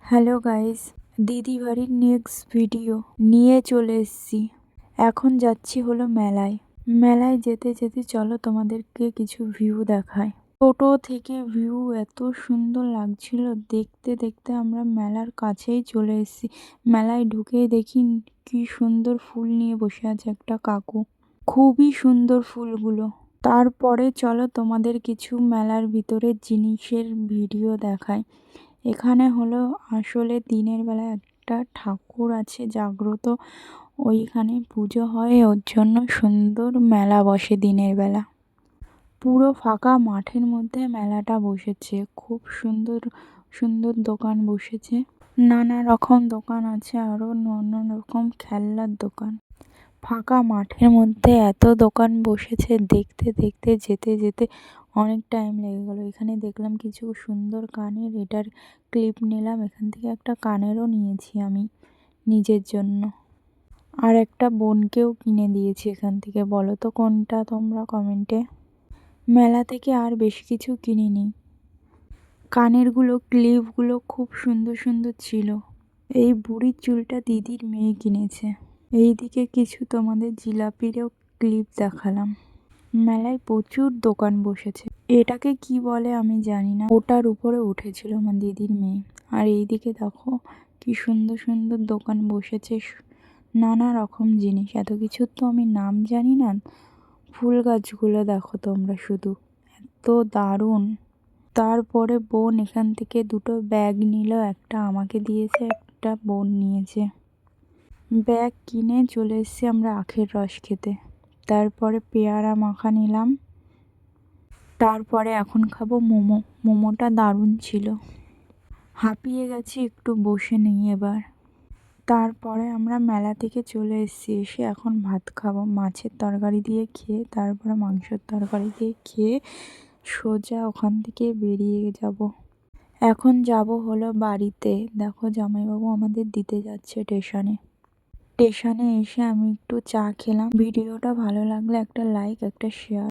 Hello guys, দিদি বাড়ির next video নিয়ে চলে এসেছি। এখন যাচ্ছি হলো মেলায়। মেলায় যেতে যেতে চলো তোমাদেরকে কিছু ভিউ দেখায়। টোটো থেকে ভিউ এত সুন্দর লাগছিল, দেখতে দেখতে আমরা মেলার কাছেই চলে এসেছি। মেলায় ঢুকেই দেখি কি সুন্দর ফুল নিয়ে বসে আছে একটা কাকু, খুবই সুন্দর ফুলগুলো। তারপরে চলো তোমাদের কিছু মেলার ভিতরের জিনিসের ভিডিও দেখায়। এখানে হলো আসলে দিনের বেলা একটা ঠাকুর আছে জাগ্রত, ওইখানে পুজো হয়, ওর জন্য সুন্দর মেলা বসে দিনের বেলা। পুরো ফাঁকা মাঠের মধ্যে মেলাটা বসেছে, খুব সুন্দর সুন্দর দোকান বসেছে। নানা রকম দোকান আছে, আরও নানা রকম খেলনার দোকান। ফাঁকা মাঠের মধ্যে এত দোকান বসেছে, দেখতে দেখতে যেতে যেতে অনেক টাইম লেগে গেলো। এখানে দেখলাম কিছু সুন্দর কানের, এটার ক্লিপ নিলাম, এখান থেকে একটা কানেরও নিয়েছি আমি নিজের জন্য, আর একটা বোনকেও কিনে দিয়েছি এখান থেকে। বলো তো কোনটা তোমরা কমেন্টে। মেলা থেকে আর বেশি কিছু কিনিনি। কানেরগুলো, ক্লিপগুলো খুব সুন্দর সুন্দর ছিল। এই বুড়ির চুলটা দিদির মেয়ে কিনেছে। এইদিকে কিছু তোমাদের জিলাপিরও ক্লিপ দেখালাম। মেলায় প্রচুর দোকান বসেছে, এটাকে কি বলে আমি জানি না, ওটার উপরে উঠেছিল আমার দিদির মেয়ে। আর এইদিকে দেখো কি সুন্দর সুন্দর দোকান বসেছে, নানা রকম জিনিস। এত কিছুর তো আমি নাম জানি না। ফুল গাছগুলো দেখো তোমরা শুধু, এত দারুণ। তারপরে বোন এখান থেকে দুটো ব্যাগ নিল, একটা আমাকে দিয়েছে, একটা বোন নিয়েছে। ব্যাগ কিনে চলে এসেছি আমরা আখের রস খেতে। তারপরে পেয়ারা মাখা নিলাম। তারপরে এখন খাবো মোমো। মোমোটা দারুণ ছিল। হাঁপিয়ে গেছি, একটু বসে নেই এবার। তারপরে আমরা মেলা থেকে চলে এসেছি, এসে এখন ভাত খাবো। মাছের তরকারি দিয়ে খেয়ে, তারপরে মাংসের তরকারি দিয়ে খেয়ে সোজা ওখান থেকে বেরিয়ে যাব। এখন যাব হলো বাড়িতে। দেখো জামাইবাবু আমাদের দিতে যাচ্ছে স্টেশনে। স্টেশনে এসে আমি একটু চা খেলাম। ভিডিওটা ভালো লাগলে একটা লাইক, একটা শেয়ার।